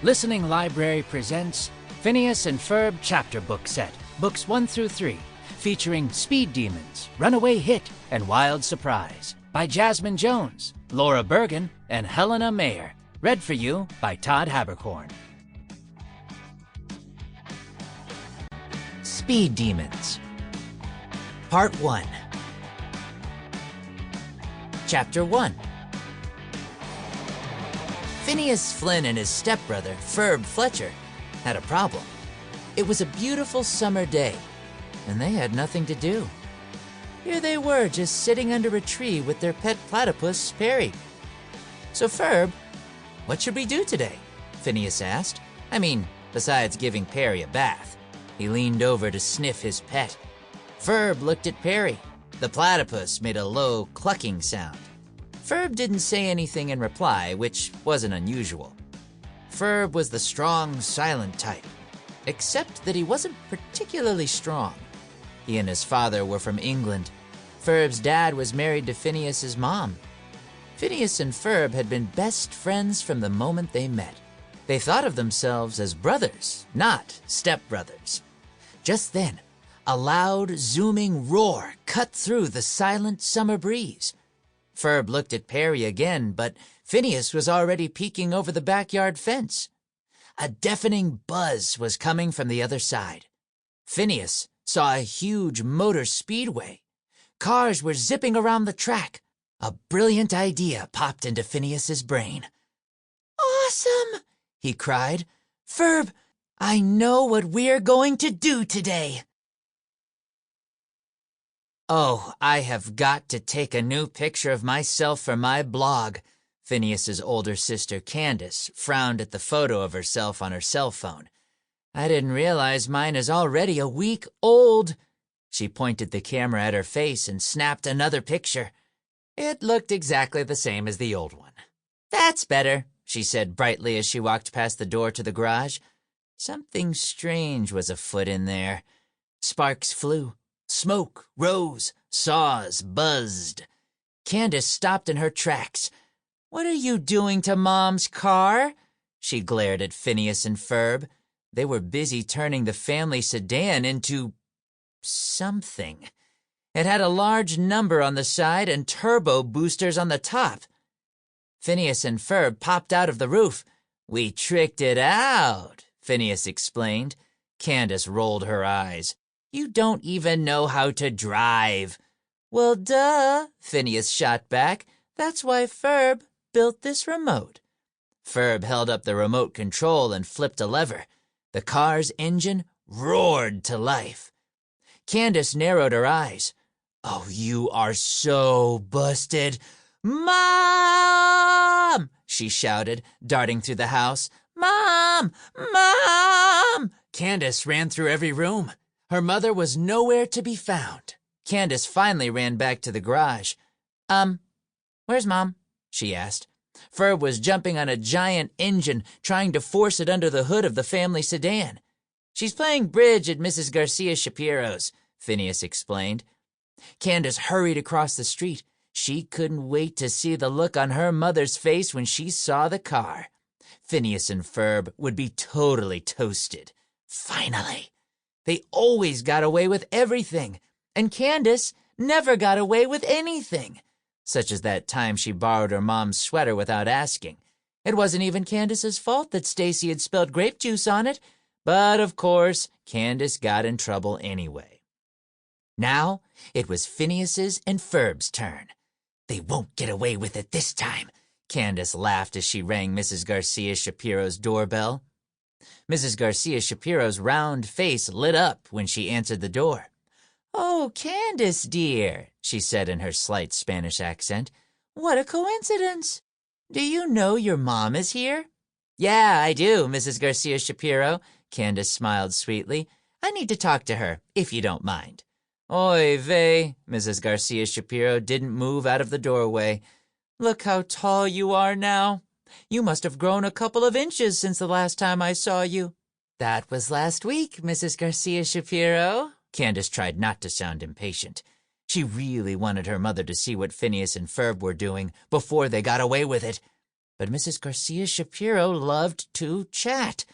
Listening Library presents Phineas and Ferb Chapter Book Set, Books 1 through 3, featuring Speed Demons, Runaway Hit, and Wild Surprise, by Jasmine Jones, Laura Bergen, and Helena Mayer. Read for you by Todd Haberkorn. Speed Demons. Part 1. Chapter 1. Phineas Flynn and his stepbrother, Ferb Fletcher, had a problem. It was a beautiful summer day, and they had nothing to do. Here they were, just sitting under a tree with their pet platypus, Perry. "So, Ferb, what should we do today?" Phineas asked. I mean, besides giving Perry a bath. He leaned over to sniff his pet. Ferb looked at Perry. The platypus made a low, clucking sound. Ferb didn't say anything in reply, which wasn't unusual. Ferb was the strong, silent type, except that he wasn't particularly strong. He and his father were from England. Ferb's dad was married to Phineas's mom. Phineas and Ferb had been best friends from the moment they met. They thought of themselves as brothers, not stepbrothers. Just then, a loud, zooming roar cut through the silent summer breeze. Ferb looked at Perry again, but Phineas was already peeking over the backyard fence. A deafening buzz was coming from the other side. Phineas saw a huge motor speedway. Cars were zipping around the track. A brilliant idea popped into Phineas's brain. "Awesome!" he cried. "Ferb, I know what we're going to do today." "Oh, I have got to take a new picture of myself for my blog." Phineas's older sister, Candace, frowned at the photo of herself on her cell phone. "I didn't realize mine is already a week old." She pointed the camera at her face and snapped another picture. It looked exactly the same as the old one. "That's better," she said brightly as she walked past the door to the garage. Something strange was afoot in there. Sparks flew. Smoke rose, saws buzzed. Candace stopped in her tracks. "What are you doing to Mom's car?" She glared at Phineas and Ferb. They were busy turning the family sedan into something. It had a large number on the side and turbo boosters on the top. Phineas and Ferb popped out of the roof. "We tricked it out," Phineas explained. Candace rolled her eyes. "You don't even know how to drive." "Well, duh," Phineas shot back. "That's why Ferb built this remote." Ferb held up the remote control and flipped a lever. The car's engine roared to life. Candace narrowed her eyes. "Oh, you are so busted." "Mom!" she shouted, darting through the house. "Mom! Mom!" Candace ran through every room. Her mother was nowhere to be found. Candace finally ran back to the garage. Where's Mom?" she asked. Ferb was jumping on a giant engine, trying to force it under the hood of the family sedan. "She's playing bridge at Mrs. Garcia Shapiro's," Phineas explained. Candace hurried across the street. She couldn't wait to see the look on her mother's face when she saw the car. Phineas and Ferb would be totally toasted. Finally. They always got away with everything, and Candace never got away with anything, such as that time she borrowed her mom's sweater without asking. It wasn't even Candace's fault that Stacy had spilled grape juice on it, but of course, Candace got in trouble anyway. Now it was Phineas's and Ferb's turn. "They won't get away with it this time," Candace laughed as she rang Mrs. Garcia Shapiro's doorbell. Mrs. Garcia Shapiro's round face lit up when she answered the door. "Oh, Candace, dear," she said in her slight Spanish accent. "What a coincidence. Do you know your mom is here?" "Yeah, I do, Mrs. Garcia Shapiro," Candace smiled sweetly. "I need to talk to her, if you don't mind." "Oy vey," Mrs. Garcia Shapiro didn't move out of the doorway. "Look how tall you are now. You must have grown a couple of inches since the last time I saw you." "That was last week, Mrs. Garcia Shapiro." Candace tried not to sound impatient. She really wanted her mother to see what Phineas and Ferb were doing before they got away with it. but Mrs. Garcia Shapiro loved to chat.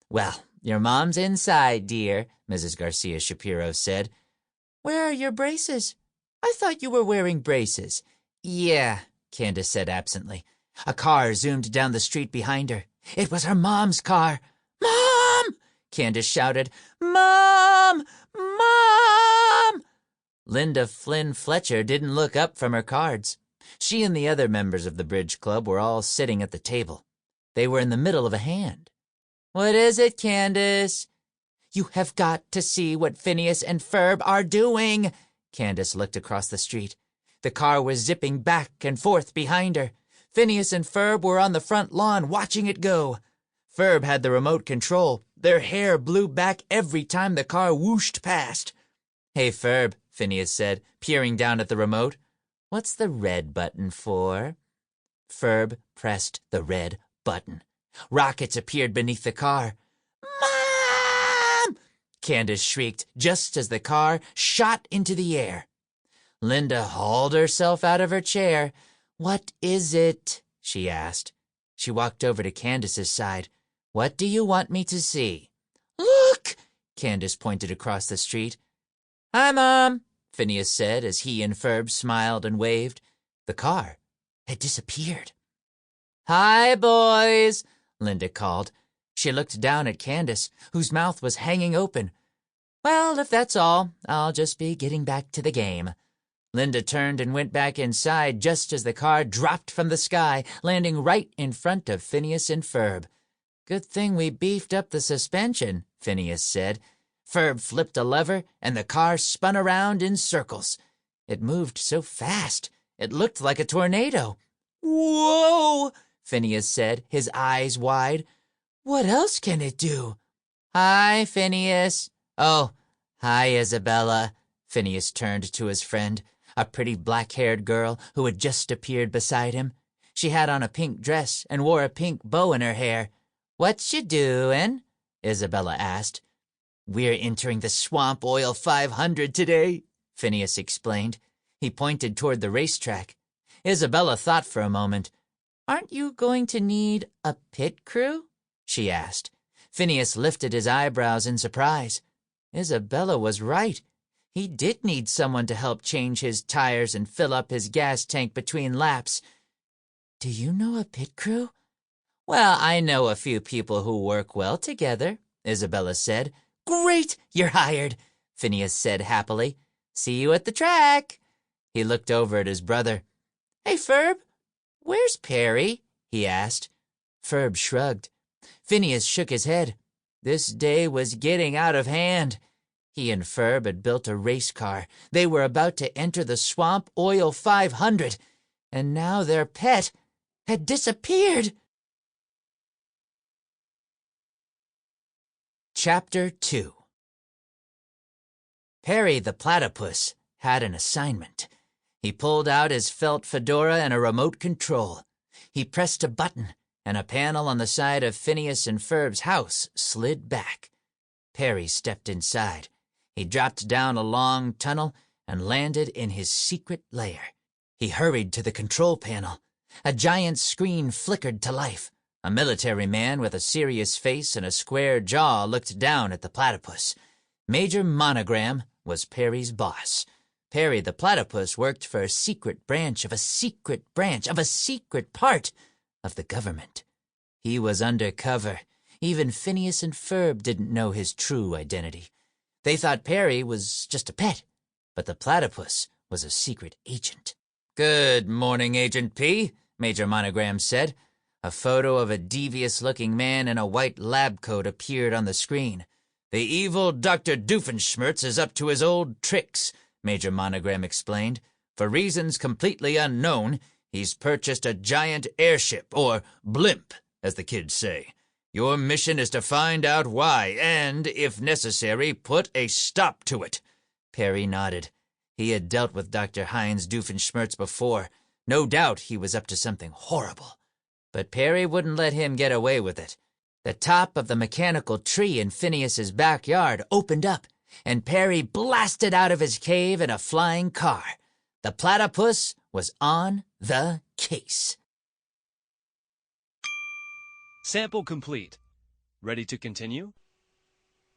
"Well, your mom's inside, dear," Mrs. Garcia Shapiro said. "Where are your braces? I thought you were wearing braces." "Yeah," Candace said absently. A car zoomed down the street behind her. It was her mom's car. "Mom!" Candace shouted. "Mom! Mom!" Linda Flynn Fletcher didn't look up from her cards. She and the other members of the bridge club were all sitting at the table. They were in the middle of a hand. "What is it, Candace?" "You have got to see what Phineas and Ferb are doing." Candace looked across the street. The car was zipping back and forth behind her. Phineas and Ferb were on the front lawn watching it go. Ferb had the remote control. Their hair blew back every time the car whooshed past. "Hey, Ferb," Phineas said, peering down at the remote. "What's the red button for?" Ferb pressed the red button. Rockets appeared beneath the car. "Mom!" Candace shrieked just as the car shot into the air. Linda hauled herself out of her chair. "What is it?" she asked. She walked over to Candace's side. "What do you want me to see?" "Look!" Candace pointed across the street. "Hi, Mom," Phineas said as he and Ferb smiled and waved. The car had disappeared. "Hi, boys," Linda called. She looked down at Candace, whose mouth was hanging open. "Well, if that's all, I'll just be getting back to the game." Linda turned and went back inside just as the car dropped from the sky, landing right in front of Phineas and Ferb. "Good thing we beefed up the suspension," Phineas said. Ferb flipped a lever, and the car spun around in circles. It moved so fast, it looked like a tornado. "Whoa!" Phineas said, his eyes wide. "What else can it do?" "Hi, Phineas." "Oh, hi, Isabella." Phineas turned to his friend, a pretty black-haired girl who had just appeared beside him. She had on a pink dress and wore a pink bow in her hair. "What you doin'?" Isabella asked. "We're entering the Swamp Oil 500 today," Phineas explained. He pointed toward the racetrack. Isabella thought for a moment. "Aren't you going to need a pit crew?" she asked. Phineas lifted his eyebrows in surprise. Isabella was right. He did need someone to help change his tires and fill up his gas tank between laps. "Do you know a pit crew?" "Well, I know a few people who work well together," Isabella said. "Great, you're hired," Phineas said happily. "See you at the track." He looked over at his brother. "Hey, Ferb, where's Perry?" he asked. Ferb shrugged. Phineas shook his head. This day was getting out of hand. He and Ferb had built a race car. They were about to enter the Swamp Oil 500, and now their pet had disappeared. Chapter 2. Perry the Platypus had an assignment. He pulled out his felt fedora and a remote control. He pressed a button, and a panel on the side of Phineas and Ferb's house slid back. Perry stepped inside. He dropped down a long tunnel and landed in his secret lair. He hurried to the control panel. A giant screen flickered to life. A military man with a serious face and a square jaw looked down at the platypus. Major Monogram was Perry's boss. Perry the Platypus worked for a secret branch of a secret branch of a secret part of the government. He was undercover. Even Phineas and Ferb didn't know his true identity. They thought Perry was just a pet, but the platypus was a secret agent. "Good morning, Agent P," Major Monogram said. A photo of a devious-looking man in a white lab coat appeared on the screen. "The evil Dr. Doofenshmirtz is up to his old tricks," Major Monogram explained. "For reasons completely unknown, he's purchased a giant airship, or blimp, as the kids say. Your mission is to find out why and, if necessary, put a stop to it." Perry nodded. He had dealt with Dr. Heinz Doofenshmirtz before. No doubt he was up to something horrible. But Perry wouldn't let him get away with it. The top of the mechanical tree in Phineas's backyard opened up, and Perry blasted out of his cave in a flying car. The platypus was on the case. Sample complete. Ready to continue?